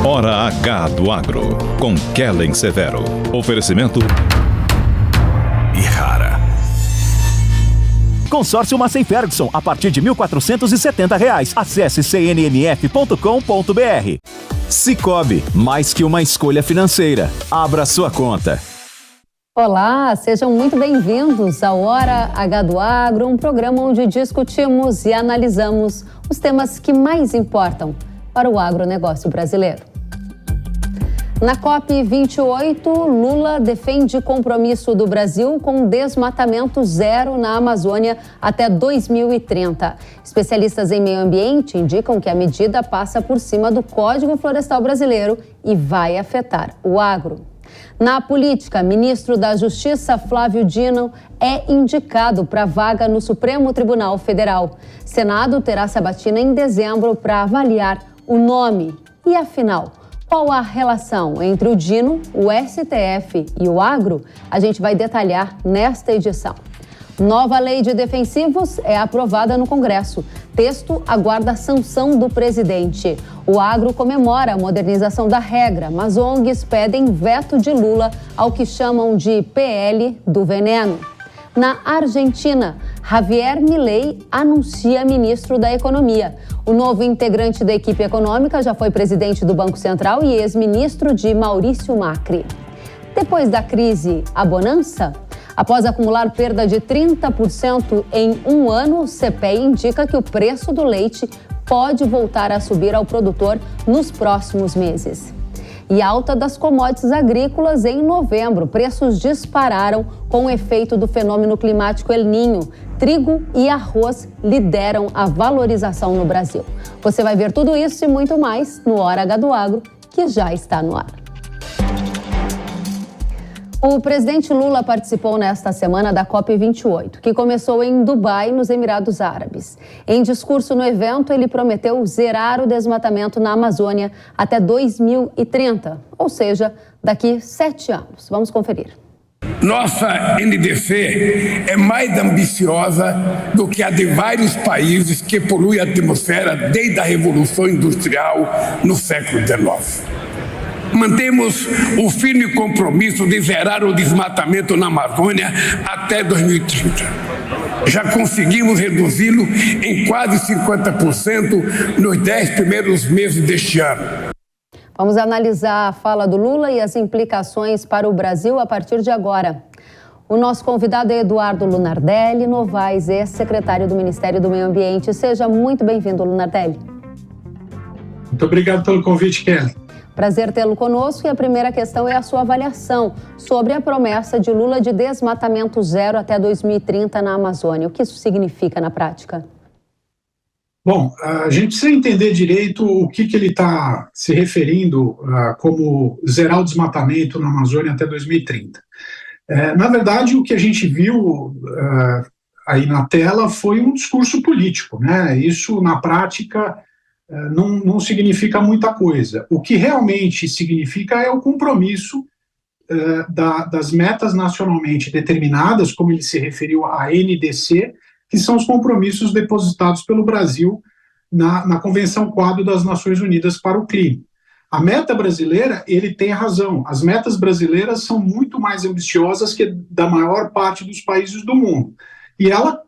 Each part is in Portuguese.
Hora H do Agro, com Kellen Severo. Oferecimento Ihara. Consórcio Massey Ferguson, a partir de R$ 1.470. Acesse cnmf.com.br. Sicoob, mais que uma escolha financeira. Abra sua conta. Olá, sejam muito bem-vindos ao Hora H do Agro, um programa onde discutimos e analisamos os temas que mais importam para o agronegócio brasileiro. Na COP28, Lula defende compromisso do Brasil com desmatamento zero na Amazônia até 2030. Especialistas em meio ambiente indicam que a medida passa por cima do Código Florestal Brasileiro e vai afetar o agro. Na política, ministro da Justiça, Flávio Dino, é indicado para vaga no Supremo Tribunal Federal. Senado terá sabatina em dezembro para avaliar o nome. E afinal, qual a relação entre o Dino, o STF e o agro? A gente vai detalhar nesta edição. Nova lei de defensivos é aprovada no Congresso. Texto aguarda a sanção do presidente. O agro comemora a modernização da regra, mas ONGs pedem veto de Lula ao que chamam de PL do veneno. Na Argentina, Javier Milei anuncia ministro da Economia. O novo integrante da equipe econômica já foi presidente do Banco Central e ex-ministro de Maurício Macri. Depois da crise, a bonança? Após acumular perda de 30% em um ano, o CPEA indica que o preço do leite pode voltar a subir ao produtor nos próximos meses. E alta das commodities agrícolas em novembro. Preços dispararam com o efeito do fenômeno climático El Niño. Trigo e arroz lideram a valorização no Brasil. Você vai ver tudo isso e muito mais no Hora H do Agro, que já está no ar. O presidente Lula participou nesta semana da COP28, que começou em Dubai, nos Emirados Árabes. Em discurso no evento, ele prometeu zerar o desmatamento na Amazônia até 2030, ou seja, daqui 7 anos. Vamos conferir. Nossa NDC é mais ambiciosa do que a de vários países que poluem a atmosfera desde a Revolução Industrial no século XIX. Mantemos o firme compromisso de zerar o desmatamento na Amazônia até 2030. Já conseguimos reduzi-lo em quase 50% nos 10 primeiros meses deste ano. Vamos analisar a fala do Lula e as implicações para o Brasil a partir de agora. O nosso convidado é Eduardo Lunardelli Novaes, ex-secretário do Ministério do Meio Ambiente. Seja muito bem-vindo, Lunardelli. Muito obrigado pelo convite, Kelly. Prazer tê-lo conosco e a primeira questão é a sua avaliação sobre a promessa de Lula de desmatamento zero até 2030 na Amazônia. O que isso significa na prática? Bom, a gente precisa entender direito o que ele está se referindo como zerar o desmatamento na Amazônia até 2030. Na verdade, o que a gente viu aí na tela foi um discurso político, né? Isso, na prática, não significa muita coisa. O que realmente significa é o compromisso das metas nacionalmente determinadas, como ele se referiu à NDC, que são os compromissos depositados pelo Brasil na Convenção Quadro das Nações Unidas para o Clima. A meta brasileira, ele tem razão, as metas brasileiras são muito mais ambiciosas que da maior parte dos países do mundo. E ela,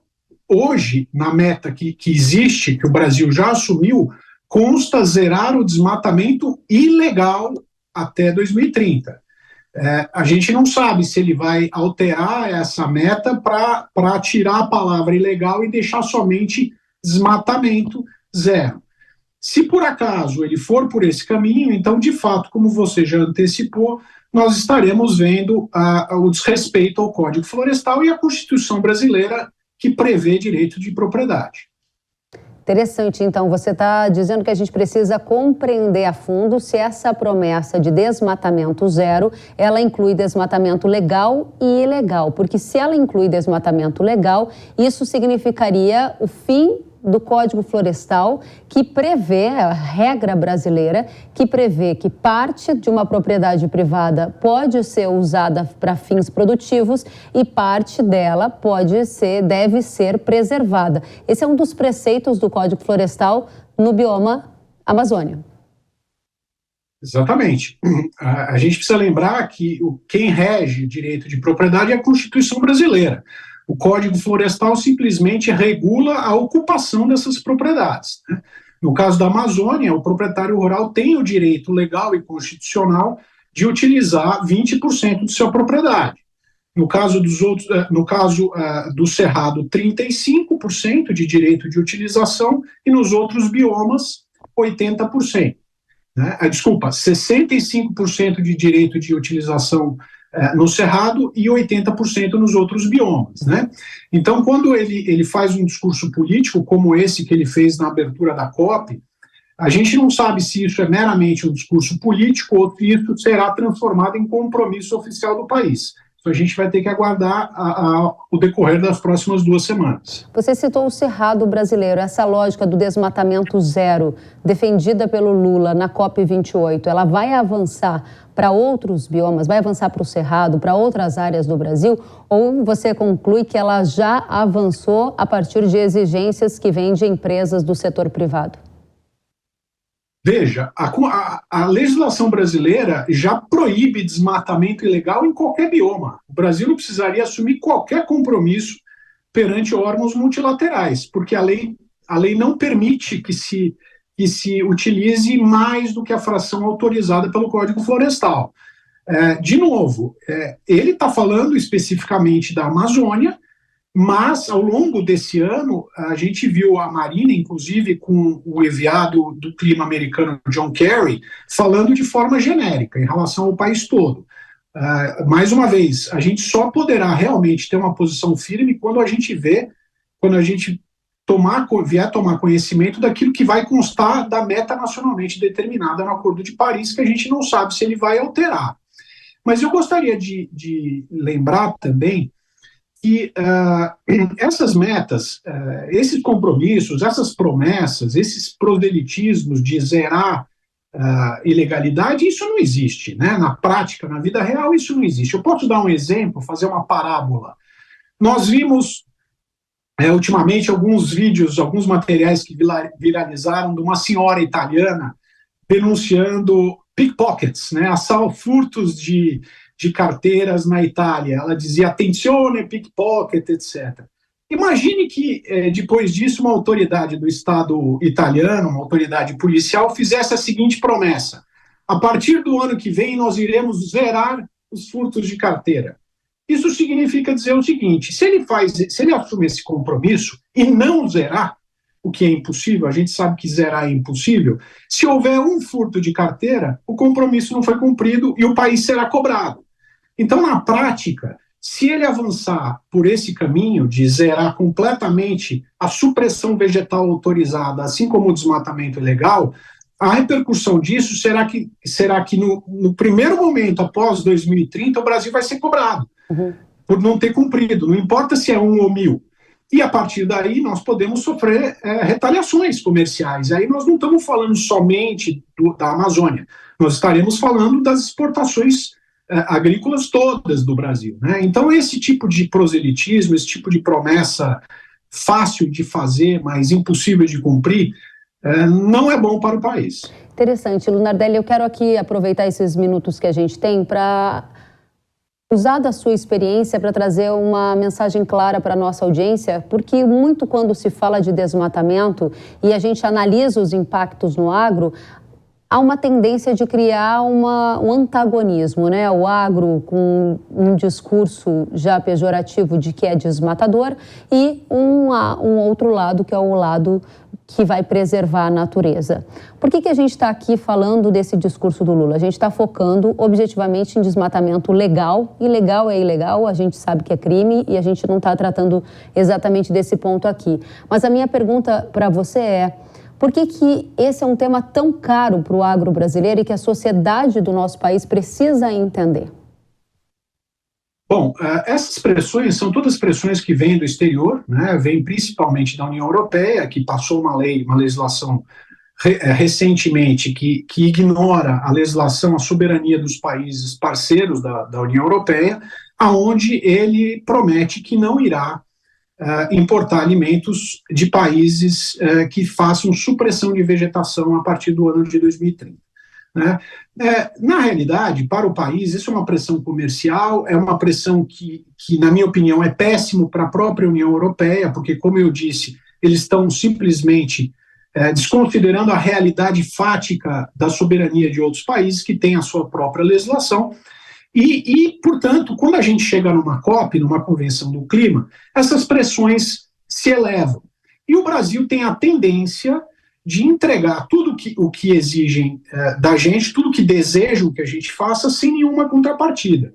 hoje, na meta que existe, que o Brasil já assumiu, consta zerar o desmatamento ilegal até 2030. A gente não sabe se ele vai alterar essa meta para tirar a palavra ilegal e deixar somente desmatamento zero. Se por acaso ele for por esse caminho, então, de fato, como você já antecipou, nós estaremos vendo o desrespeito ao Código Florestal e à Constituição brasileira, que prevê direito de propriedade. Interessante, então, você está dizendo que a gente precisa compreender a fundo se essa promessa de desmatamento zero, ela inclui desmatamento legal e ilegal, porque se ela inclui desmatamento legal, isso significaria o fim do Código Florestal, que prevê, a regra brasileira, que prevê que parte de uma propriedade privada pode ser usada para fins produtivos e parte dela deve ser preservada. Esse é um dos preceitos do Código Florestal no bioma Amazônia. Exatamente. A gente precisa lembrar que quem rege o direito de propriedade é a Constituição brasileira. O Código Florestal simplesmente regula a ocupação dessas propriedades, né? No caso da Amazônia, o proprietário rural tem o direito legal e constitucional de utilizar 20% de sua propriedade. No caso do Cerrado, 35% de direito de utilização e nos outros biomas, 80%. Né? 65% de direito de utilização no Cerrado e 80% nos outros biomas, né? Então, quando ele faz um discurso político como esse que ele fez na abertura da COP, a gente não sabe se isso é meramente um discurso político ou se isso será transformado em compromisso oficial do país. Então, a gente vai ter que aguardar o decorrer das próximas 2 semanas. Você citou o Cerrado brasileiro, essa lógica do desmatamento zero, defendida pelo Lula na COP28, ela vai avançar para outros biomas, vai avançar para o Cerrado, para outras áreas do Brasil? Ou você conclui que ela já avançou a partir de exigências que vêm de empresas do setor privado? Veja, a legislação brasileira já proíbe desmatamento ilegal em qualquer bioma. O Brasil não precisaria assumir qualquer compromisso perante órgãos multilaterais, porque a lei não permite que se utilize mais do que a fração autorizada pelo Código Florestal. De novo, ele está falando especificamente da Amazônia, mas, ao longo desse ano, a gente viu a Marina, inclusive com o enviado do clima americano, John Kerry, falando de forma genérica, em relação ao país todo. Mais uma vez, a gente só poderá realmente ter uma posição firme quando a gente vier tomar conhecimento daquilo que vai constar da meta nacionalmente determinada no Acordo de Paris, que a gente não sabe se ele vai alterar. Mas eu gostaria de lembrar também que essas metas, esses compromissos, essas promessas, esses proselitismos de zerar ilegalidade, isso não existe, né? Na prática, na vida real, isso não existe. Eu posso dar um exemplo, fazer uma parábola. Nós vimos, ultimamente, alguns vídeos, alguns materiais que viralizaram de uma senhora italiana denunciando pickpockets, né? Furtos de carteiras na Itália. Ela dizia, attenzione, pickpocket, etc. Imagine que, depois disso, uma autoridade do Estado italiano, uma autoridade policial, fizesse a seguinte promessa: a partir do ano que vem, nós iremos zerar os furtos de carteira. Isso significa dizer o seguinte: se ele assume esse compromisso e não zerar, o que é impossível, a gente sabe que zerar é impossível, se houver um furto de carteira, o compromisso não foi cumprido e o país será cobrado. Então, na prática, se ele avançar por esse caminho de zerar completamente a supressão vegetal autorizada, assim como o desmatamento ilegal, a repercussão disso será que no primeiro momento, após 2030, o Brasil vai ser cobrado por não ter cumprido, não importa se é 1 ou 1000. E a partir daí nós podemos sofrer retaliações comerciais. Aí nós não estamos falando somente da Amazônia, nós estaremos falando das exportações agrícolas todas do Brasil, né? Então esse tipo de proselitismo, esse tipo de promessa fácil de fazer, mas impossível de cumprir, não é bom para o país. Interessante. Lunardelli, eu quero aqui aproveitar esses minutos que a gente tem para usar da sua experiência para trazer uma mensagem clara para a nossa audiência, porque muito quando se fala de desmatamento e a gente analisa os impactos no agro, há uma tendência de criar um antagonismo, né? O agro com um discurso já pejorativo de que é desmatador e um outro lado que é o lado que vai preservar a natureza. Por que a gente está aqui falando desse discurso do Lula? A gente está focando objetivamente em desmatamento legal. Ilegal é ilegal, a gente sabe que é crime e a gente não está tratando exatamente desse ponto aqui. Mas a minha pergunta para você é: por que esse é um tema tão caro para o agro brasileiro e que a sociedade do nosso país precisa entender? Bom, essas pressões são todas pressões que vêm do exterior, né? Vêm principalmente da União Europeia, que passou uma legislação recentemente que ignora a legislação, a soberania dos países parceiros da União Europeia, aonde ele promete que não irá importar alimentos de países que façam supressão de vegetação a partir do ano de 2030. Né? Na realidade, para o país, isso é uma pressão comercial, é uma pressão que na minha opinião, é péssimo para a própria União Europeia, porque, como eu disse, eles estão simplesmente desconsiderando a realidade fática da soberania de outros países que têm a sua própria legislação. E, portanto, quando a gente chega numa COP, numa Convenção do Clima, essas pressões se elevam. E o Brasil tem a tendência de entregar tudo o que exigem da gente, tudo que desejam que a gente faça, sem nenhuma contrapartida.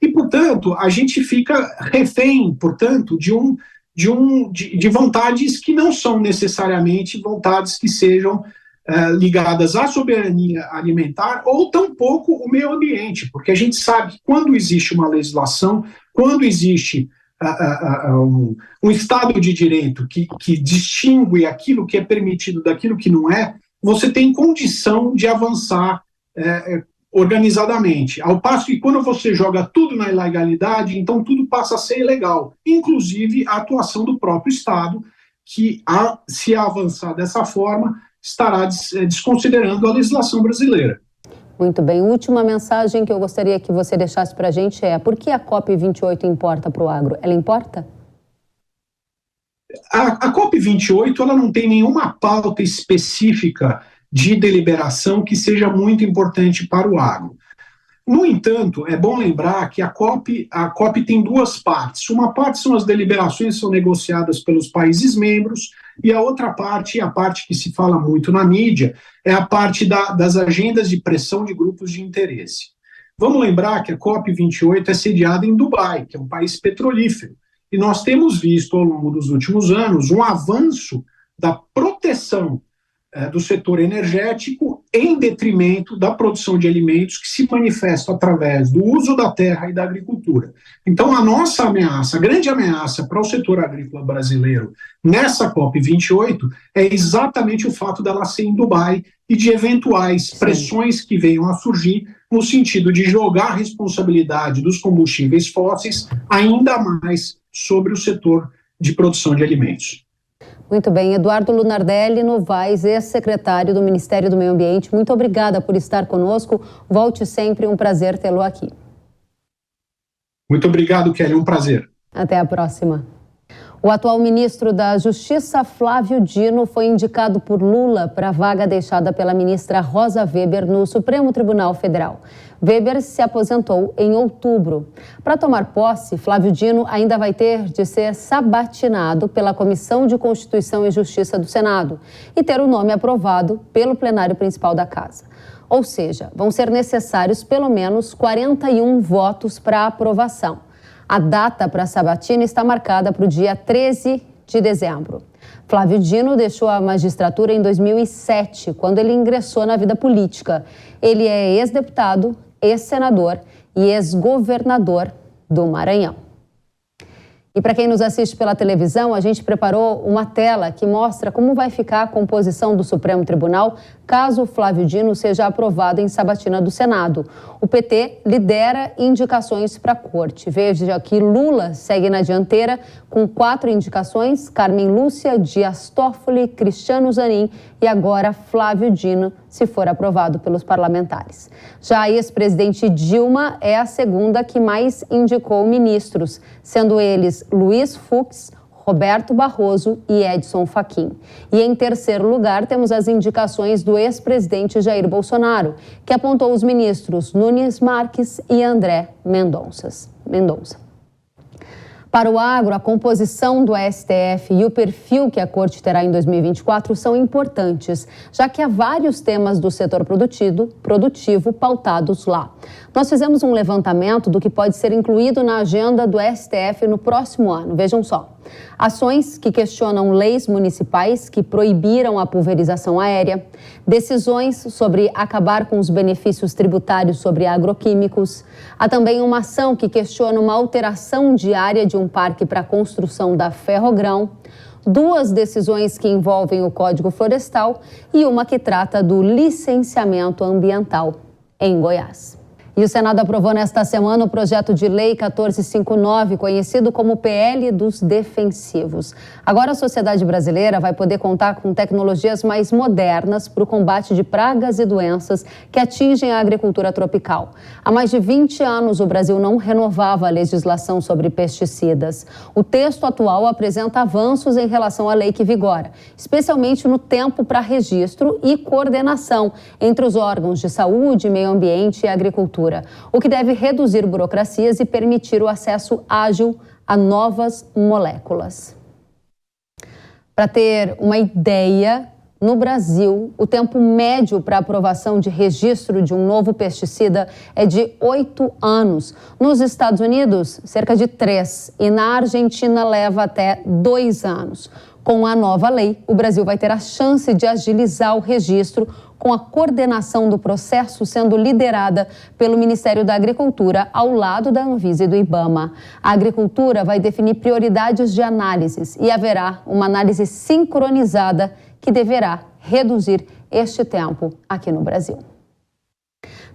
E, portanto, a gente fica refém, portanto, de vontades que não são necessariamente vontades que sejam ligadas à soberania alimentar ou tampouco o meio ambiente, porque a gente sabe que quando existe uma legislação, quando existe um Estado de Direito que distingue aquilo que é permitido daquilo que não é, você tem condição de avançar organizadamente. Ao passo que quando você joga tudo na ilegalidade, então tudo passa a ser ilegal, inclusive a atuação do próprio Estado, que se avançar dessa forma, estará desconsiderando a legislação brasileira. Muito bem. Última mensagem que eu gostaria que você deixasse para a gente é: por que a COP28 importa para o agro? Ela importa? A COP28 ela não tem nenhuma pauta específica de deliberação que seja muito importante para o agro. No entanto, é bom lembrar que a COP tem duas partes. Uma parte são as deliberações que são negociadas pelos países membros, e a outra parte, a parte que se fala muito na mídia, é a parte das agendas de pressão de grupos de interesse. Vamos lembrar que a COP28 é sediada em Dubai, que é um país petrolífero, e nós temos visto ao longo dos últimos anos um avanço da proteção do setor energético em detrimento da produção de alimentos que se manifesta através do uso da terra e da agricultura. Então, a nossa ameaça, a grande ameaça para o setor agrícola brasileiro nessa COP28 é exatamente o fato dela ser em Dubai e de eventuais pressões que venham a surgir no sentido de jogar a responsabilidade dos combustíveis fósseis ainda mais sobre o setor de produção de alimentos. Muito bem. Eduardo Lunardelli Novaes, ex-secretário do Ministério do Meio Ambiente, muito obrigada por estar conosco. Volte sempre, um prazer tê-lo aqui. Muito obrigado, Kelly, um prazer. Até a próxima. O atual ministro da Justiça, Flávio Dino, foi indicado por Lula para a vaga deixada pela ministra Rosa Weber no Supremo Tribunal Federal. Weber se aposentou em outubro. Para tomar posse, Flávio Dino ainda vai ter de ser sabatinado pela Comissão de Constituição e Justiça do Senado e ter o nome aprovado pelo plenário principal da Casa. Ou seja, vão ser necessários pelo menos 41 votos para aprovação. A data para a sabatina está marcada para o dia 13 de dezembro. Flávio Dino deixou a magistratura em 2007, quando ele ingressou na vida política. Ele é ex-deputado, ex-senador e ex-governador do Maranhão. E para quem nos assiste pela televisão, a gente preparou uma tela que mostra como vai ficar a composição do Supremo Tribunal caso Flávio Dino seja aprovado em sabatina do Senado. O PT lidera indicações para a corte. Veja que Lula segue na dianteira com 4 indicações: Carmen Lúcia, Dias Toffoli, Cristiano Zanin e agora Flávio Dino, se for aprovado pelos parlamentares. Já a ex-presidente Dilma é a segunda que mais indicou ministros, sendo eles Luiz Fux, Roberto Barroso e Edson Fachin. E em terceiro lugar, temos as indicações do ex-presidente Jair Bolsonaro, que apontou os ministros Nunes Marques e André Mendonça. Para o agro, a composição do STF e o perfil que a corte terá em 2024 são importantes, já que há vários temas do setor produtivo pautados lá. Nós fizemos um levantamento do que pode ser incluído na agenda do STF no próximo ano. Vejam só. Ações que questionam leis municipais que proibiram a pulverização aérea, decisões sobre acabar com os benefícios tributários sobre agroquímicos. Há também uma ação que questiona uma alteração de área de um parque para a construção da Ferrogrão, 2 decisões que envolvem o Código Florestal e uma que trata do licenciamento ambiental em Goiás. E o Senado aprovou nesta semana o projeto de lei 1459, conhecido como PL dos Defensivos. Agora a sociedade brasileira vai poder contar com tecnologias mais modernas para o combate de pragas e doenças que atingem a agricultura tropical. Há mais de 20 anos o Brasil não renovava a legislação sobre pesticidas. O texto atual apresenta avanços em relação à lei que vigora, especialmente no tempo para registro e coordenação entre os órgãos de saúde, meio ambiente e agricultura, o que deve reduzir burocracias e permitir o acesso ágil a novas moléculas. Para ter uma ideia, no Brasil, o tempo médio para aprovação de registro de um novo pesticida é de 8 anos. Nos Estados Unidos, cerca de 3. E na Argentina leva até 2 anos. Com a nova lei, o Brasil vai ter a chance de agilizar o registro, com a coordenação do processo sendo liderada pelo Ministério da Agricultura, ao lado da Anvisa e do IBAMA. A agricultura vai definir prioridades de análises e haverá uma análise sincronizada que deverá reduzir este tempo aqui no Brasil.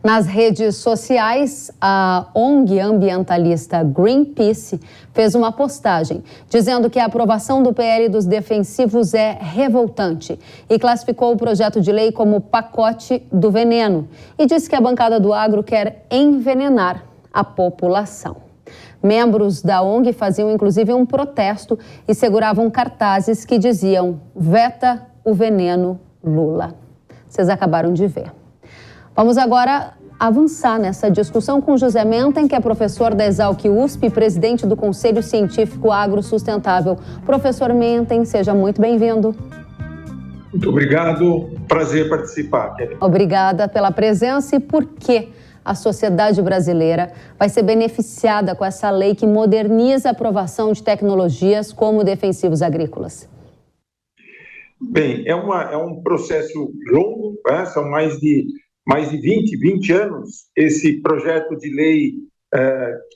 Nas redes sociais, a ONG ambientalista Greenpeace fez uma postagem dizendo que a aprovação do PL dos defensivos é revoltante e classificou o projeto de lei como pacote do veneno e disse que a bancada do agro quer envenenar a população. Membros da ONG faziam inclusive um protesto e seguravam cartazes que diziam "Veta o veneno, Lula". Vocês acabaram de ver. Vamos agora avançar nessa discussão com José Menten, que é professor da Exalc USP e presidente do Conselho Científico Agro Sustentável. Professor Menten, seja muito bem-vindo. Muito obrigado, prazer participar. Obrigada pela presença. E por que a sociedade brasileira vai ser beneficiada com essa lei que moderniza a aprovação de tecnologias como defensivos agrícolas? Bem, é um processo longo, são mais de 20 anos esse projeto de lei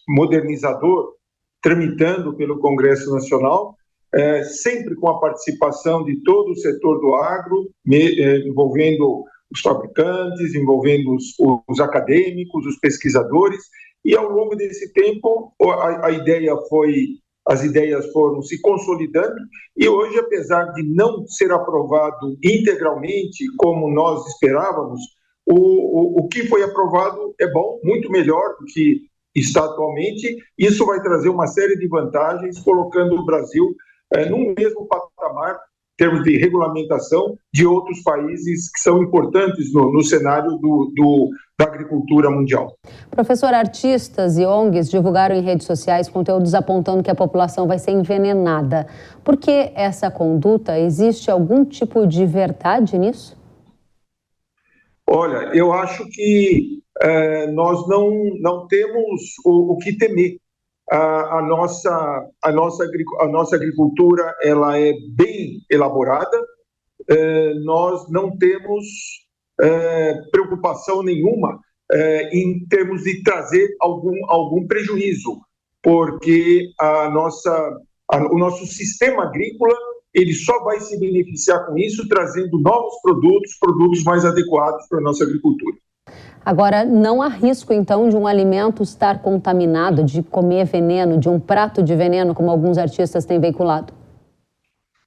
modernizador tramitando pelo Congresso Nacional, sempre com a participação de todo o setor do agro, envolvendo os fabricantes, envolvendo os acadêmicos, os pesquisadores, e ao longo desse tempo as ideias foram se consolidando e hoje, apesar de não ser aprovado integralmente como nós esperávamos, o que foi aprovado é bom, muito melhor do que está atualmente. Isso vai trazer uma série de vantagens, colocando o Brasil no mesmo patamar, em termos de regulamentação, de outros países que são importantes no cenário da agricultura mundial. Professor, artistas e ONGs divulgaram em redes sociais conteúdos apontando que a população vai ser envenenada. Por que essa conduta? Existe algum tipo de verdade nisso? Olha, eu acho que nós não temos o que temer. A nossa agricultura ela é bem elaborada, nós não temos preocupação nenhuma em termos de trazer algum prejuízo, porque o nosso sistema agrícola ele só vai se beneficiar com isso, trazendo novos produtos mais adequados para a nossa agricultura. Agora, não há risco, então, de um alimento estar contaminado, de comer veneno, de um prato de veneno, como alguns artistas têm veiculado?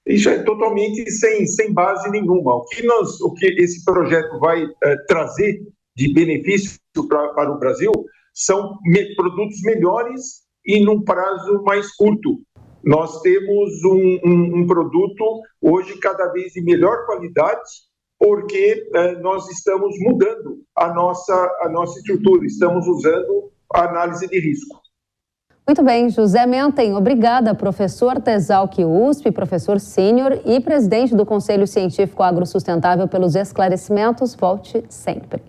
Isso é totalmente sem base nenhuma. O que esse projeto vai trazer de benefício para o Brasil são produtos melhores e num prazo mais curto. Nós temos um produto hoje cada vez de melhor qualidade, porque nós estamos mudando a nossa estrutura, estamos usando a análise de risco. Muito bem, José Menten, obrigada, professor da Exalc USP, professor sênior e presidente do Conselho Científico Agro Sustentável, pelos esclarecimentos. Volte sempre.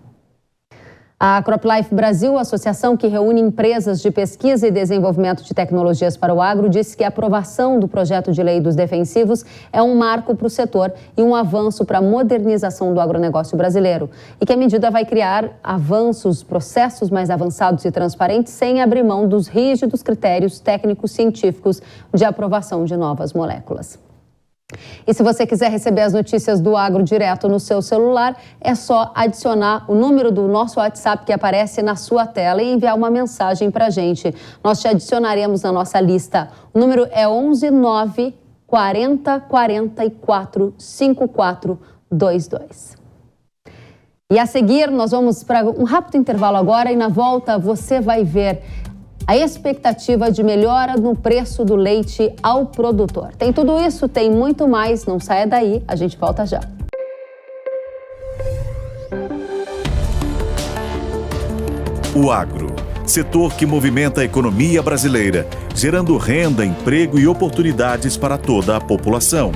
A CropLife Brasil, associação que reúne empresas de pesquisa e desenvolvimento de tecnologias para o agro, disse que a aprovação do projeto de lei dos defensivos é um marco para o setor e um avanço para a modernização do agronegócio brasileiro. E que a medida vai criar processos mais avançados e transparentes, sem abrir mão dos rígidos critérios técnicos científicos de aprovação de novas moléculas. E se você quiser receber as notícias do agro direto no seu celular, é só adicionar o número do nosso WhatsApp que aparece na sua tela e enviar uma mensagem para a gente. Nós te adicionaremos na nossa lista. O número é 11 9 40 44 54 22. E a seguir, nós vamos para um rápido intervalo agora e na volta você vai ver a expectativa de melhora no preço do leite ao produtor. Tem tudo isso, tem muito mais, não saia daí, a gente volta já. O agro, setor que movimenta a economia brasileira, gerando renda, emprego e oportunidades para toda a população.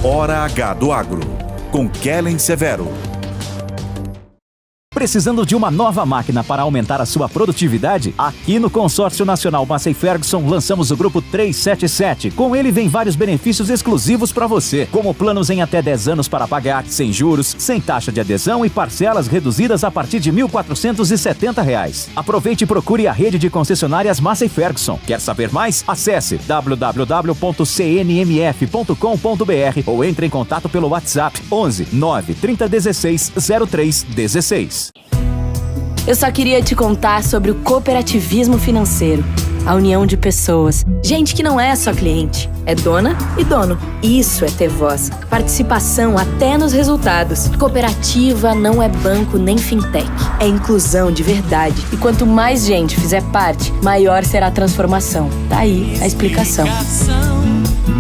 Hora H do Agro, com Kellen Severo. Precisando de uma nova máquina para aumentar a sua produtividade? Aqui no Consórcio Nacional Massey Ferguson lançamos o Grupo 377. Com ele vem vários benefícios exclusivos para você, como planos em até 10 anos para pagar, sem juros, sem taxa de adesão e parcelas reduzidas a partir de R$ 1.470. Aproveite e procure a rede de concessionárias Massey Ferguson. Quer saber mais? Acesse www.cnmf.com.br ou entre em contato pelo WhatsApp 11 9 30 16 03 16. Eu só queria te contar sobre o cooperativismo financeiro, a união de pessoas. Gente que não é só cliente, é dona e dono. Isso é ter voz, participação até nos resultados. Cooperativa não é banco nem fintech, é inclusão de verdade. E quanto mais gente fizer parte, maior será a transformação. Tá aí a explicação.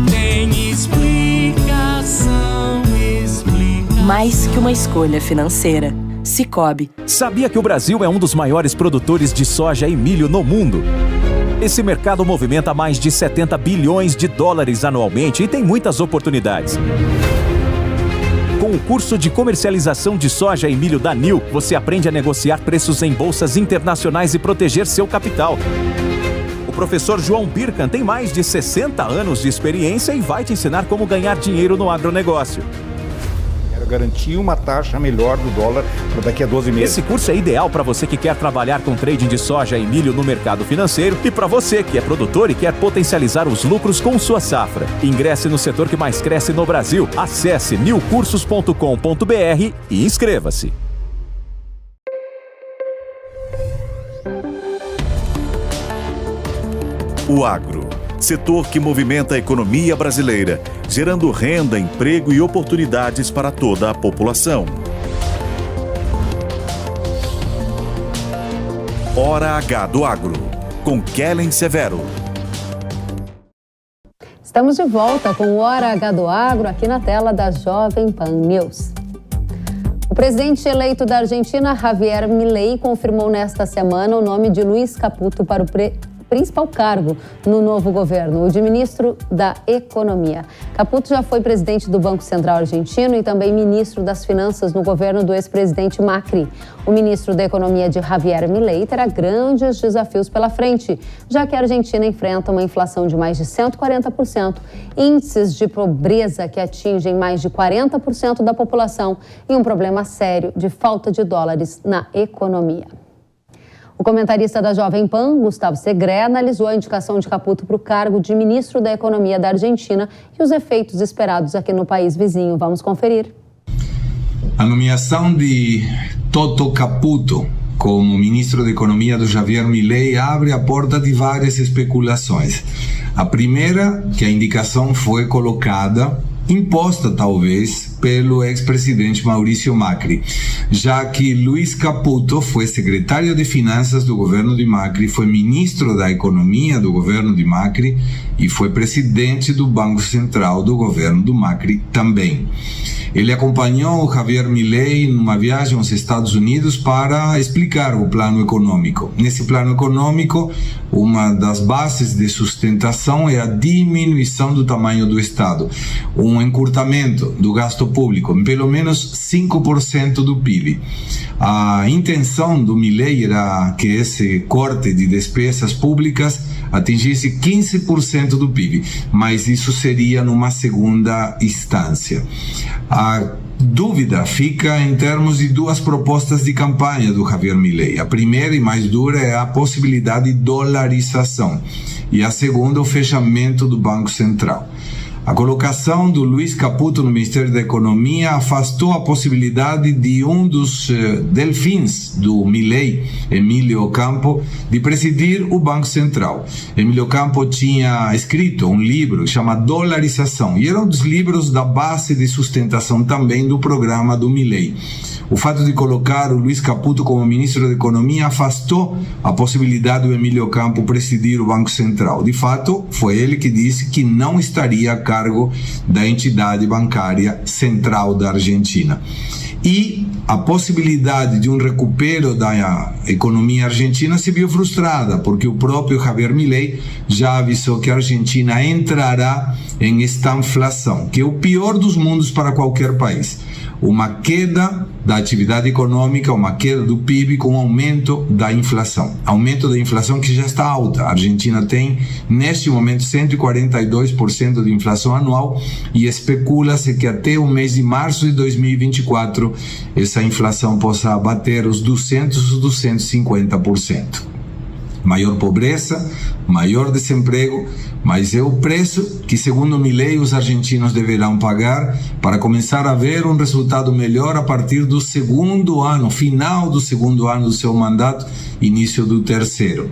Tem explicação. Mais que uma escolha financeira. Cicobi. Sabia que o Brasil é um dos maiores produtores de soja e milho no mundo? Esse mercado movimenta mais de 70 bilhões de dólares anualmente e tem muitas oportunidades. Com o curso de comercialização de soja e milho da NIL, você aprende a negociar preços em bolsas internacionais e proteger seu capital. O professor João Birkan tem mais de 60 anos de experiência e vai te ensinar como ganhar dinheiro no agronegócio. Garantir uma taxa melhor do dólar para daqui a 12 meses. Esse curso é ideal para você que quer trabalhar com trading de soja e milho no mercado financeiro e para você que é produtor e quer potencializar os lucros com sua safra. Ingresse no setor que mais cresce no Brasil. Acesse nilcursos.com.br e inscreva-se. O agro, setor que movimenta a economia brasileira, gerando renda, emprego e oportunidades para toda a população. Hora H do Agro, com Kellen Severo. Estamos de volta com o Hora H do Agro aqui na tela da Jovem Pan News. O presidente eleito da Argentina, Javier Milei, confirmou nesta semana o nome de Luiz Caputo para o principal cargo no novo governo, o de ministro da Economia. Caputo já foi presidente do Banco Central argentino e também ministro das Finanças no governo do ex-presidente Macri. O ministro da Economia de Javier Milei terá grandes desafios pela frente, já que a Argentina enfrenta uma inflação de mais de 140%, índices de pobreza que atingem mais de 40% da população e um problema sério de falta de dólares na economia. O comentarista da Jovem Pan, Gustavo Segré, analisou a indicação de Caputo para o cargo de ministro da Economia da Argentina e os efeitos esperados aqui no país vizinho. Vamos conferir. A nomeação de Toto Caputo como ministro da Economia do Javier Milei abre a porta de várias especulações. A primeira, que a indicação foi colocada, imposta talvez pelo ex-presidente Maurício Macri, já que Luiz Caputo foi secretário de Finanças do governo de Macri, foi ministro da Economia do governo de Macri e foi presidente do Banco Central do governo do Macri também. Ele acompanhou Javier Milei numa viagem aos Estados Unidos para explicar o plano econômico. Nesse plano econômico, uma das bases de sustentação é a diminuição do tamanho do Estado. Um um encurtamento do gasto público em pelo menos 5% do PIB. A intenção do Milei era que esse corte de despesas públicas atingisse 15% do PIB, mas isso seria numa segunda instância. A dúvida fica em termos de duas propostas de campanha do Javier Milei. A primeira e mais dura é a possibilidade de dolarização e a segunda o fechamento do Banco Central. A colocação do Luiz Caputo no Ministério da Economia afastou a possibilidade de um dos delfins do Milei, Emílio Campo, de presidir o Banco Central. Emílio Campo tinha escrito um livro chamado Dolarização, e era um dos livros da base de sustentação também do programa do Milei. O fato de colocar o Luiz Caputo como ministro da Economia afastou a possibilidade do Emílio Campo presidir o Banco Central. De fato, foi ele que disse que não estaria a cargo da entidade bancária central da Argentina. E a possibilidade de um recupero da economia argentina se viu frustrada, porque o próprio Javier Milei já avisou que a Argentina entrará em estanflação, que é o pior dos mundos para qualquer país. Uma queda da atividade econômica, uma queda do PIB com aumento da inflação. Aumento da inflação que já está alta. A Argentina tem, neste momento, 142% de inflação anual e especula-se que até o mês de março de 2024 essa inflação possa bater os 250%. Maior pobreza, maior desemprego, mas é o preço que, segundo Milei, os argentinos deverão pagar para começar a ver um resultado melhor a partir do segundo ano, final do segundo ano do seu mandato, início do terceiro.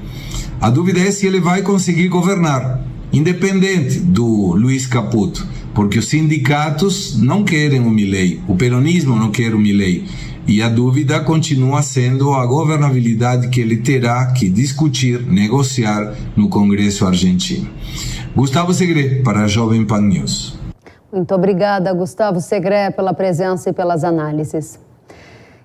A dúvida é se ele vai conseguir governar, independente do Luiz Caputo, porque os sindicatos não querem o Milei, o peronismo não quer o Milei. E a dúvida continua sendo a governabilidade que ele terá que discutir, negociar no Congresso argentino. Gustavo Segre, para a Jovem Pan News. Muito obrigada, Gustavo Segre, pela presença e pelas análises.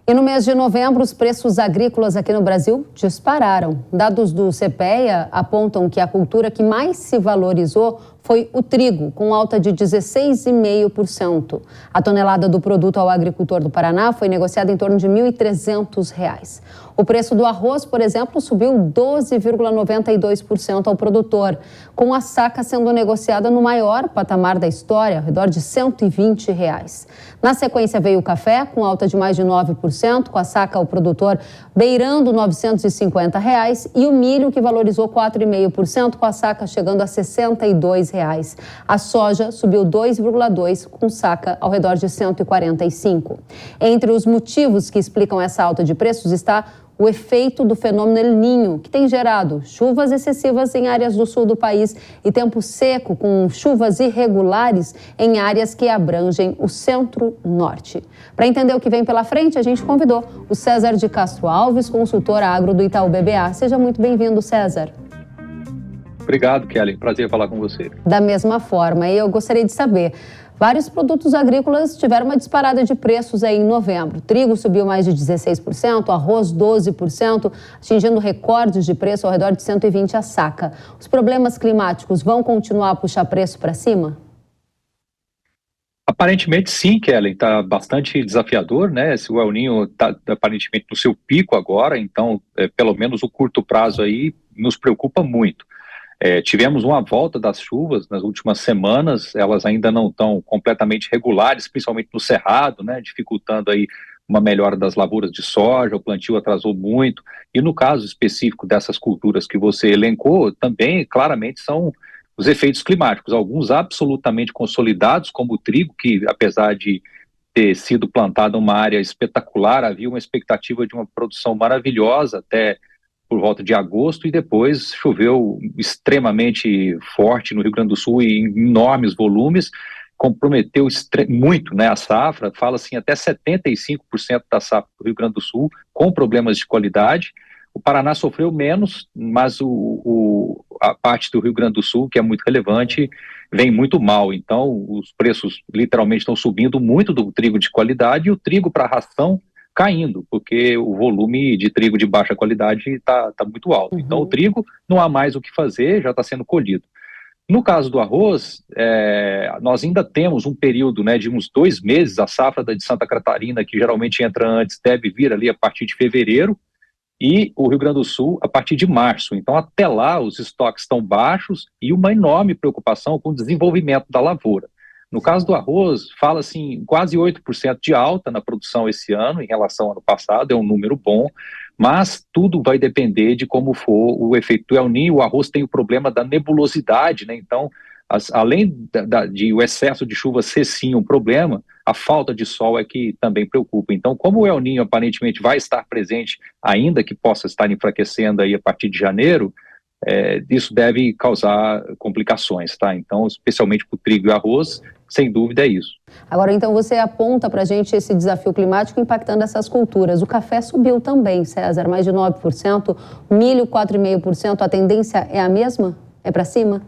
E no mês de novembro, os preços agrícolas aqui no Brasil dispararam. Dados do CPEA apontam que a cultura que mais se valorizou foi o trigo, com alta de 16,5%. A tonelada do produto ao agricultor do Paraná foi negociada em torno de R$ 1.300. O preço do arroz, por exemplo, subiu 12,92% ao produtor, com a saca sendo negociada no maior patamar da história, ao redor de R$ 120. Na sequência veio o café, com alta de mais de 9%, com a saca ao produtor beirando R$ 950, e o milho, que valorizou 4,5%, com a saca chegando a R$ 62. A soja subiu 2,2%, com saca ao redor de 145. Entre os motivos que explicam essa alta de preços está o efeito do fenômeno El Niño, que tem gerado chuvas excessivas em áreas do sul do país e tempo seco, com chuvas irregulares em áreas que abrangem o centro-norte. Para entender o que vem pela frente, a gente convidou o César de Castro Alves, consultor agro do Itaú BBA. Seja muito bem-vindo, César. Obrigado, Kelly. Prazer falar com você. Da mesma forma, eu gostaria de saber, vários produtos agrícolas tiveram uma disparada de preços aí em novembro. Trigo subiu mais de 16%, arroz 12%, atingindo recordes de preço ao redor de 120 a saca. Os problemas climáticos vão continuar a puxar preço para cima? Aparentemente sim, Kelly. Está bastante desafiador, né? O El Niño está aparentemente no seu pico agora, então pelo menos o curto prazo aí nos preocupa muito. Tivemos uma volta das chuvas nas últimas semanas, elas ainda não estão completamente regulares, principalmente no Cerrado, né, dificultando aí uma melhora das lavouras de soja, o plantio atrasou muito, e no caso específico dessas culturas que você elencou, também claramente são os efeitos climáticos, alguns absolutamente consolidados, como o trigo, que apesar de ter sido plantado em uma área espetacular, havia uma expectativa de uma produção maravilhosa até por volta de agosto, e depois choveu extremamente forte no Rio Grande do Sul em enormes volumes, comprometeu muito, né, a safra, fala assim, até 75% da safra do Rio Grande do Sul, com problemas de qualidade. O Paraná sofreu menos, mas a parte do Rio Grande do Sul, que é muito relevante, vem muito mal. Então, os preços literalmente estão subindo muito do trigo de qualidade, e o trigo para ração caindo, porque o volume de trigo de baixa qualidade está muito alto. Então o trigo não há mais o que fazer, já está sendo colhido. No caso do arroz, nós ainda temos um período, né, de uns 2 meses. A safra de Santa Catarina, que geralmente entra antes, deve vir ali a partir de fevereiro, e o Rio Grande do Sul a partir de março. Então, até lá, os estoques estão baixos e uma enorme preocupação com o desenvolvimento da lavoura. No caso do arroz, fala-se em quase 8% de alta na produção esse ano em relação ao ano passado, é um número bom, mas tudo vai depender de como for o efeito do El Niño. O arroz tem o problema da nebulosidade, né? Então, além de o excesso de chuva ser sim um problema, a falta de sol é que também preocupa. Então, como o El Niño aparentemente vai estar presente, ainda que possa estar enfraquecendo aí a partir de janeiro, isso deve causar complicações, tá? Então, especialmente para o trigo e arroz, sem dúvida é isso. Agora, então, você aponta para a gente esse desafio climático impactando essas culturas. O café subiu também, César, mais de 9%, milho 4,5%, a tendência é a mesma? É para cima?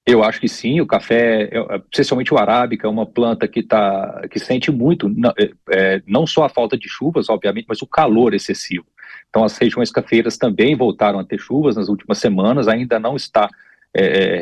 Eu acho que sim. O café, especialmente o arábica, é uma planta que sente muito, não só a falta de chuvas, obviamente, mas o calor excessivo. Então, as regiões cafeeiras também voltaram a ter chuvas nas últimas semanas, ainda não está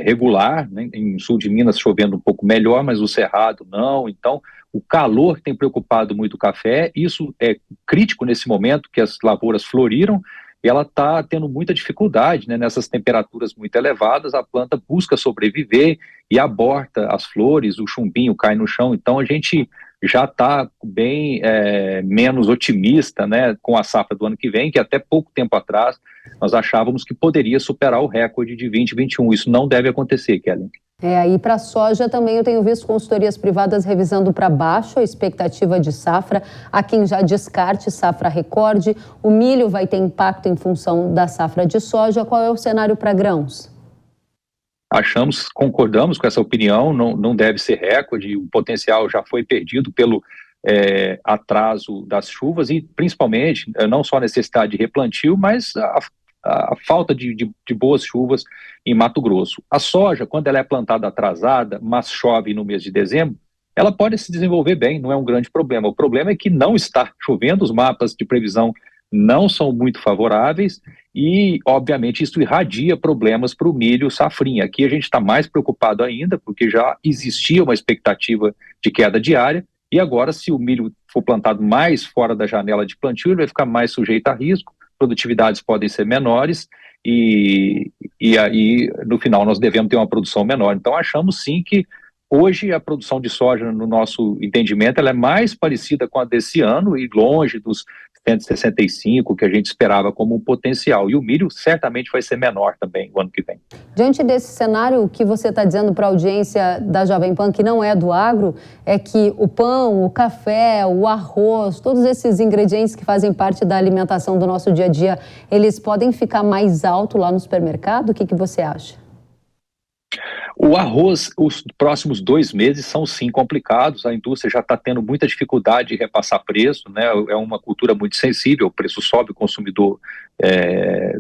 regular, né? Em sul de Minas chovendo um pouco melhor, mas o Cerrado não. Então, o calor tem preocupado muito o café. Isso é crítico nesse momento que as lavouras floriram, e ela está tendo muita dificuldade, né? Nessas temperaturas muito elevadas, a planta busca sobreviver e aborta as flores, o chumbinho cai no chão. Então, a gente já está bem menos otimista, né, com a safra do ano que vem, que até pouco tempo atrás nós achávamos que poderia superar o recorde de 2021. Isso não deve acontecer, Kellen. E para a soja também eu tenho visto consultorias privadas revisando para baixo a expectativa de safra. Há quem já descarte safra recorde. O milho vai ter impacto em função da safra de soja. Qual é o cenário para grãos? Concordamos com essa opinião, não deve ser recorde. O potencial já foi perdido pelo atraso das chuvas e principalmente não só a necessidade de replantio, mas a falta de boas chuvas em Mato Grosso. A soja, quando ela é plantada atrasada, mas chove no mês de dezembro, ela pode se desenvolver bem, não é um grande problema. O problema é que não está chovendo, os mapas de previsão não são muito favoráveis e, obviamente, isso irradia problemas para o milho safrinha. Aqui a gente está mais preocupado ainda, porque já existia uma expectativa de queda diária e agora, se o milho for plantado mais fora da janela de plantio, ele vai ficar mais sujeito a risco, produtividades podem ser menores e aí, no final, nós devemos ter uma produção menor. Então, achamos sim que hoje a produção de soja, no nosso entendimento, ela é mais parecida com a desse ano e longe dos 165 que a gente esperava como um potencial. E o milho certamente vai ser menor também o ano que vem. Diante desse cenário, o que você está dizendo para a audiência da Jovem Pan, que não é do agro, é que o pão, o café, o arroz, todos esses ingredientes que fazem parte da alimentação do nosso dia a dia, eles podem ficar mais alto lá no supermercado? O que você acha? O arroz, os próximos 2 meses são sim complicados, a indústria já está tendo muita dificuldade de repassar preço, né? É uma cultura muito sensível, o preço sobe, o consumidor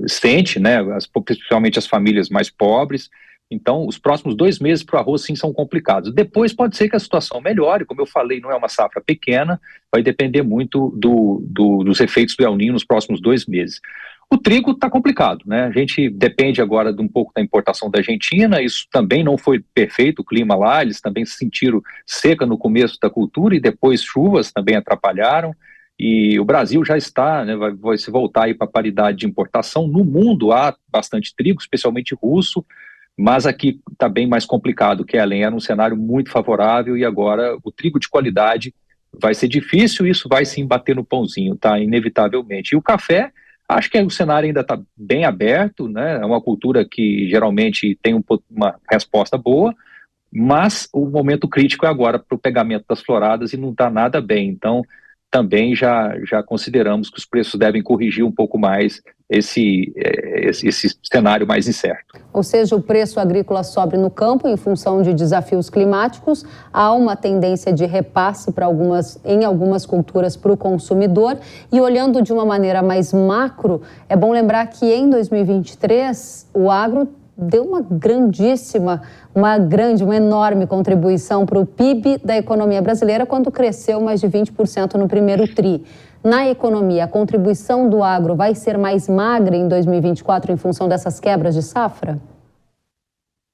sente, né? Principalmente as famílias mais pobres. Então, os próximos 2 meses para o arroz sim são complicados. Depois pode ser que a situação melhore, como eu falei, não é uma safra pequena, vai depender muito dos efeitos do El Niño nos próximos 2 meses. O trigo está complicado, né? A gente depende agora de um pouco da importação da Argentina, isso também não foi perfeito, o clima lá, eles também sentiram seca no começo da cultura e depois chuvas também atrapalharam, e o Brasil já está, né, vai se voltar aí para a paridade de importação. No mundo há bastante trigo, especialmente russo, mas aqui está bem mais complicado, que além era um cenário muito favorável e agora o trigo de qualidade vai ser difícil, isso vai sim bater no pãozinho, tá? Inevitavelmente. E o café, acho que o cenário ainda está bem aberto, né? É uma cultura que geralmente tem uma resposta boa, mas o momento crítico é agora para o pegamento das floradas e não está nada bem. Então, também já consideramos que os preços devem corrigir um pouco mais esse cenário mais incerto. Ou seja, o preço agrícola sobe no campo em função de desafios climáticos, há uma tendência de repasse em algumas culturas para o consumidor. E olhando de uma maneira mais macro, é bom lembrar que em 2023 o agro deu uma enorme contribuição para o PIB da economia brasileira quando cresceu mais de 20% no primeiro TRI. Na economia, a contribuição do agro vai ser mais magra em 2024 em função dessas quebras de safra?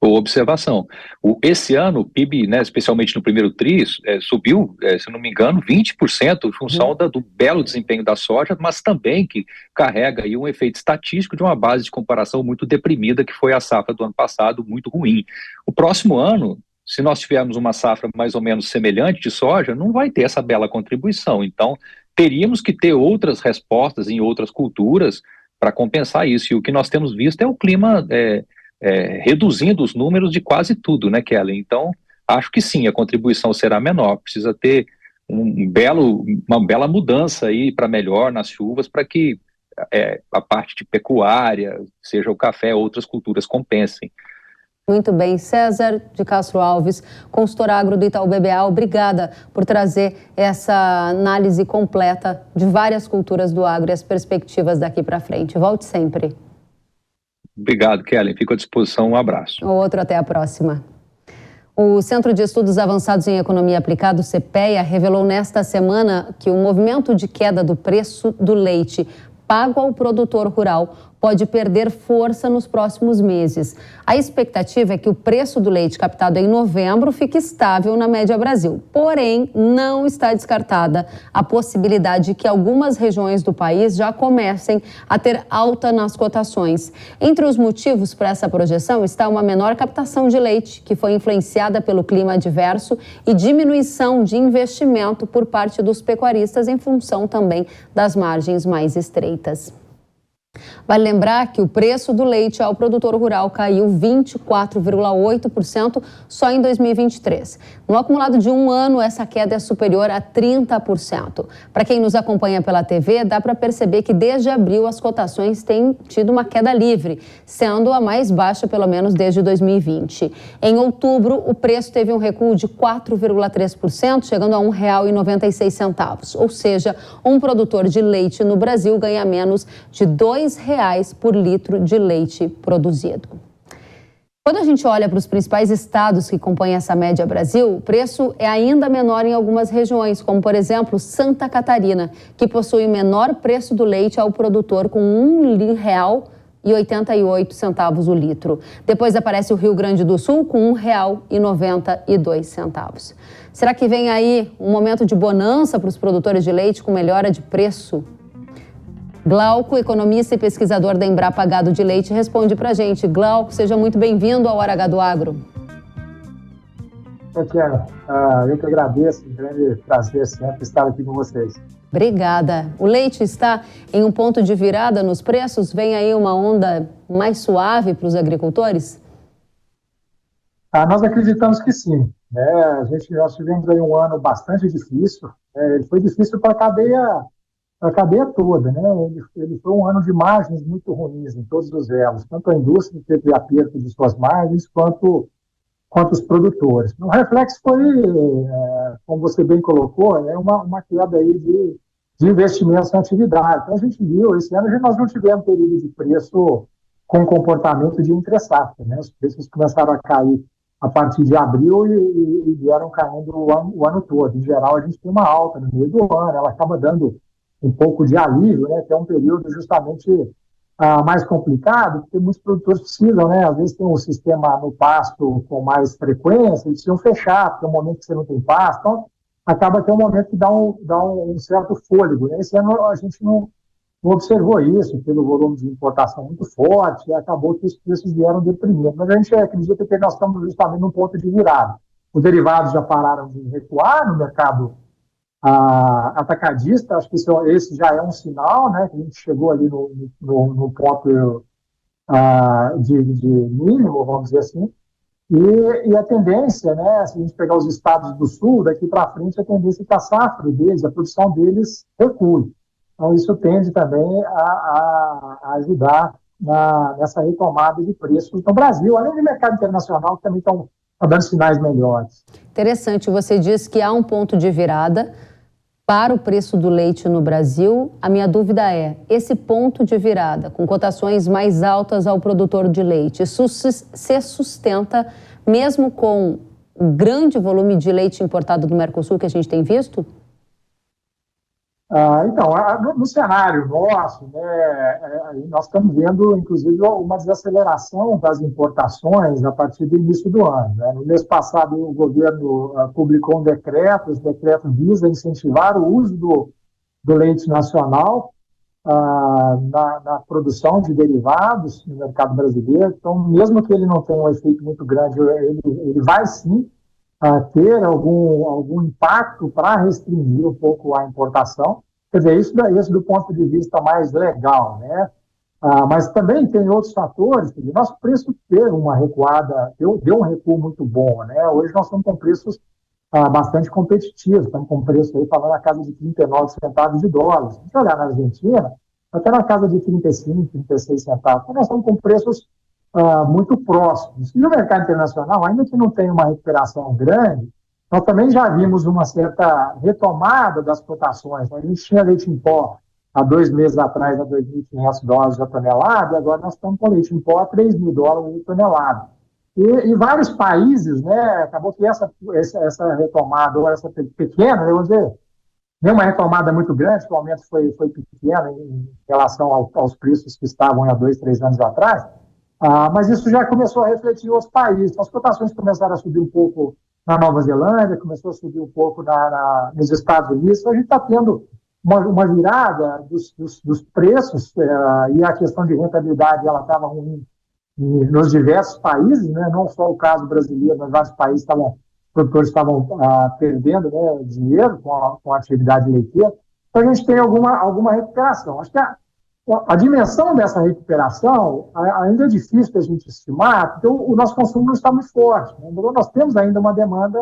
Boa observação. Esse ano, o PIB, né, especialmente no primeiro TRI, subiu, se não me engano, 20% em função do belo desempenho da soja, mas também que carrega aí um efeito estatístico de uma base de comparação muito deprimida, que foi a safra do ano passado, muito ruim. O próximo ano, se nós tivermos uma safra mais ou menos semelhante de soja, não vai ter essa bela contribuição. Então, teríamos que ter outras respostas em outras culturas para compensar isso. E o que nós temos visto é o clima reduzindo os números de quase tudo, né, Kelly? Então, acho que sim, a contribuição será menor. Precisa ter uma bela mudança aí para melhor nas chuvas, para que a parte de pecuária, seja o café, outras culturas compensem. Muito bem. César de Castro Alves, consultor agro do Itaú BBA, obrigada por trazer essa análise completa de várias culturas do agro e as perspectivas daqui para frente. Volte sempre. Obrigado, Kelly. Fico à disposição. Um abraço. Outro, até a próxima. O Centro de Estudos Avançados em Economia Aplicada, o CEPEA, revelou nesta semana que o movimento de queda do preço do leite pago ao produtor rural pode perder força nos próximos meses. A expectativa é que o preço do leite captado em novembro fique estável na média Brasil. Porém, não está descartada a possibilidade de que algumas regiões do país já comecem a ter alta nas cotações. Entre os motivos para essa projeção está uma menor captação de leite, que foi influenciada pelo clima adverso, e diminuição de investimento por parte dos pecuaristas em função também das margens mais estreitas. Vale lembrar que o preço do leite ao produtor rural caiu 24,8% só em 2023. No acumulado de um ano, essa queda é superior a 30%. Para quem nos acompanha pela TV, dá para perceber que desde abril as cotações têm tido uma queda livre, sendo a mais baixa pelo menos desde 2020. Em outubro, o preço teve um recuo de 4,3%, chegando a R$ 1,96. Ou seja, um produtor de leite no Brasil ganha menos de R$ 2 por litro de leite produzido. Quando a gente olha para os principais estados que compõem essa média Brasil, o preço é ainda menor em algumas regiões, como por exemplo Santa Catarina, que possui o menor preço do leite ao produtor com R$ 1,88 o litro. Depois aparece o Rio Grande do Sul com R$ 1,92. Será que vem aí um momento de bonança para os produtores de leite com melhora de preço? Glauco, economista e pesquisador da Embrapa Gado de Leite, responde pra gente. Glauco, seja muito bem-vindo ao Hora H do Agro. Eu que agradeço, um grande prazer sempre estar aqui com vocês. Obrigada. O leite está em um ponto de virada nos preços? Vem aí uma onda mais suave para os agricultores? Nós acreditamos que sim. Nós tivemos aí um ano bastante difícil. Ele foi difícil para a cadeia toda, né? Ele foi um ano de margens muito ruins em todos os elos, tanto a indústria teve aperto de suas margens, quanto os produtores. O reflexo foi, como você bem colocou, uma queda aí de investimentos na atividade. Então a gente viu, esse ano nós não tivemos período de preço com comportamento de entre-safra, né? Os preços começaram a cair a partir de abril e vieram caindo o ano todo. Em geral, a gente tem uma alta no meio do ano, ela acaba dando um pouco de alívio, né, que é um período justamente mais complicado, porque muitos produtores precisam, né, às vezes tem um sistema no pasto com mais frequência, eles precisam fechar, porque é um momento que você não tem pasto, então acaba que é um momento que dá um certo fôlego, né? Esse ano a gente não observou isso, pelo volume de importação muito forte, e acabou que os preços vieram deprimindo, mas a gente acredita que nós estamos justamente num ponto de virada. Os derivados já pararam de recuar no mercado atacadista, acho que esse já é um sinal, né, que a gente chegou ali no ponto de mínimo, vamos dizer assim, e a tendência, né, se a gente pegar os estados do sul, daqui para frente, a tendência é que a safra deles, a produção deles recue. Então isso tende também a ajudar nessa retomada de preços no Brasil, além do mercado internacional, que também estão dando sinais melhores. Interessante, você diz que há um ponto de virada para o preço do leite no Brasil. A minha dúvida é, esse ponto de virada, com cotações mais altas ao produtor de leite, isso se sustenta mesmo com o grande volume de leite importado do Mercosul que a gente tem visto? Então, no cenário nosso, né, nós estamos vendo, inclusive, uma desaceleração das importações a partir do início do ano. Né? No mês passado, o governo publicou um decreto, esse decreto visa incentivar o uso do leite nacional na produção de derivados no mercado brasileiro. Então, mesmo que ele não tenha um efeito muito grande, ele vai sim ter algum impacto para restringir um pouco a importação. Quer dizer, isso do ponto de vista mais legal, né? Mas também tem outros fatores. Nosso preço teve uma recuada, deu um recuo muito bom, né? Hoje nós estamos com preços bastante competitivos, estamos com preço aí falando na casa de 39 centavos de dólar. Se a gente olhar na Argentina, até na casa de 35, 36 centavos. Então nós estamos com preços muito próximos. E no mercado internacional, ainda que não tenha uma recuperação grande, nós também já vimos uma certa retomada das cotações. A gente tinha leite em pó há 2 meses atrás a $2.500 a tonelada, e agora nós estamos com leite em pó a $3.000 a tonelada. E vários países, né, acabou que essa retomada, ou essa pequena, eu vou dizer, nem uma retomada muito grande, o aumento foi pequeno em relação aos preços que estavam há 2, 3 anos atrás, mas isso já começou a refletir em outros países. As cotações começaram a subir um pouco na Nova Zelândia, começou a subir um pouco nos Estados Unidos. A gente está tendo uma virada dos preços, e a questão de rentabilidade ela estava ruim nos diversos países, né? Não só o caso brasileiro, mas vários países os produtores estavam perdendo, né, dinheiro com a atividade leiteira. Então a gente tem alguma recuperação. Acho que a dimensão dessa recuperação ainda é difícil da gente estimar, porque o nosso consumo não está muito forte, né? Então, nós temos ainda uma demanda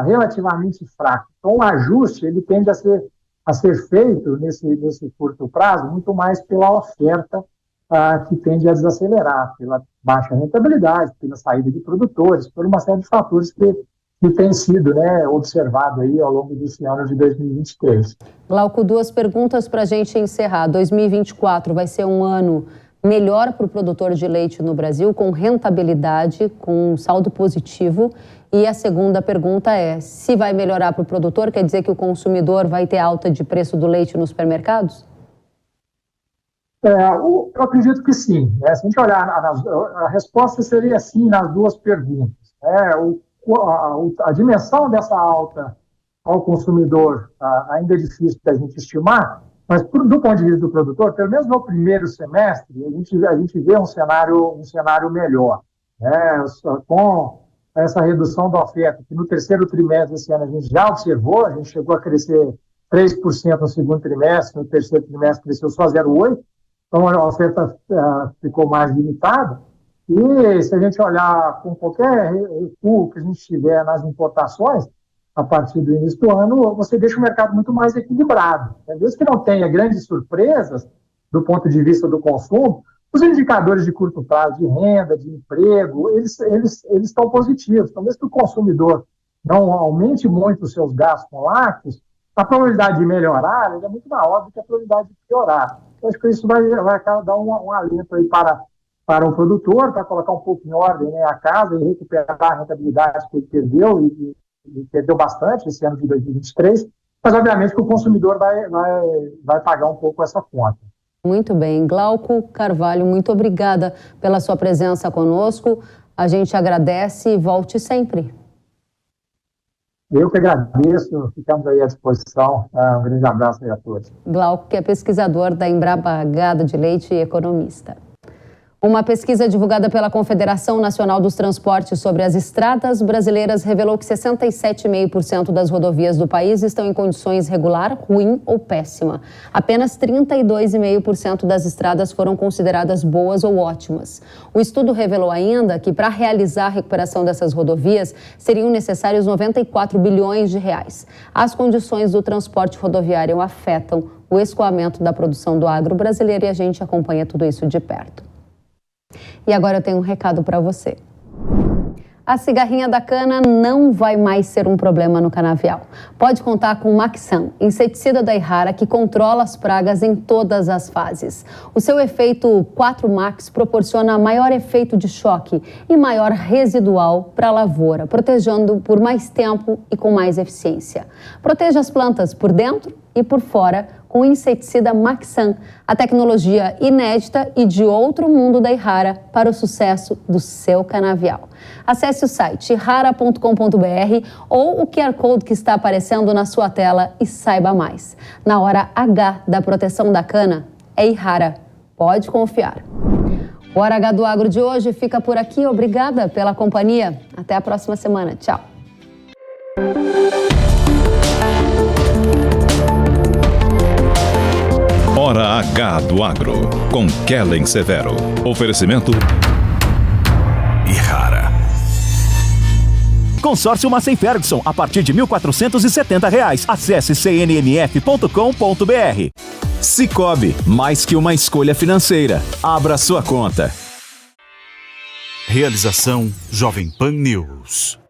relativamente fraca. Então, o ajuste ele tende a ser feito nesse curto prazo muito mais pela oferta que tende a desacelerar, pela baixa rentabilidade, pela saída de produtores, por uma série de fatores que tem sido, né, observado aí ao longo desse ano de 2023. Glauco, 2 perguntas para a gente encerrar. 2024 vai ser um ano melhor para o produtor de leite no Brasil, com rentabilidade, com um saldo positivo. E a segunda pergunta é, se vai melhorar para o produtor, quer dizer que o consumidor vai ter alta de preço do leite nos supermercados? Eu acredito que sim. Né? Se a gente olhar, a resposta seria sim nas 2 perguntas. A dimensão dessa alta ao consumidor ainda é difícil da gente estimar, mas do ponto de vista do produtor, pelo menos no primeiro semestre, a gente vê um cenário melhor. Né? Com essa redução da oferta, que no terceiro trimestre desse ano a gente já observou, a gente chegou a crescer 3% no segundo trimestre, no terceiro trimestre cresceu só 0,8%, então a oferta ficou mais limitada. E se a gente olhar com qualquer recuo que a gente tiver nas importações, a partir do início do ano, você deixa o mercado muito mais equilibrado. Mesmo que não tenha grandes surpresas do ponto de vista do consumo, os indicadores de curto prazo, de renda, de emprego, eles estão positivos. Então, mesmo que o consumidor não aumente muito os seus gastos com lácteos, a probabilidade de melhorar é muito maior do que a probabilidade de piorar. Eu acho que isso vai dar um alento aí para o produtor, para colocar um pouco em ordem, né, a casa e recuperar a rentabilidade que ele perdeu, e perdeu bastante esse ano de 2023, mas obviamente que o consumidor vai pagar um pouco essa conta. Muito bem. Glauco Carvalho, muito obrigada pela sua presença conosco. A gente agradece e volte sempre. Eu que agradeço, ficamos aí à disposição. Um grande abraço aí a todos. Glauco, que é pesquisador da Embrapa Gado de Leite e economista. Uma pesquisa divulgada pela Confederação Nacional dos Transportes sobre as estradas brasileiras revelou que 67,5% das rodovias do país estão em condições regular, ruim ou péssima. Apenas 32,5% das estradas foram consideradas boas ou ótimas. O estudo revelou ainda que, para realizar a recuperação dessas rodovias, seriam necessários 94 bilhões de reais. As condições do transporte rodoviário afetam o escoamento da produção do agro brasileiro e a gente acompanha tudo isso de perto. E agora eu tenho um recado para você. A cigarrinha da cana não vai mais ser um problema no canavial. Pode contar com o Maxan, inseticida da Errara, que controla as pragas em todas as fases. O seu efeito 4-Max proporciona maior efeito de choque e maior residual para a lavoura, protegendo por mais tempo e com mais eficiência. Proteja as plantas por dentro e por fora com o inseticida Maxan, a tecnologia inédita e de outro mundo da Irrara para o sucesso do seu canavial. Acesse o site irrara.com.br ou o QR Code que está aparecendo na sua tela e saiba mais. Na hora H da proteção da cana, é Irrara. Pode confiar. O Hora H do Agro de hoje fica por aqui. Obrigada pela companhia. Até a próxima semana. Tchau. Hora H do Agro, com Kellen Severo. Oferecimento Irrara. Consórcio Massey Ferguson, a partir de R$ 1.470. Acesse cnmf.com.br. Sicoob, mais que uma escolha financeira. Abra sua conta. Realização Jovem Pan News.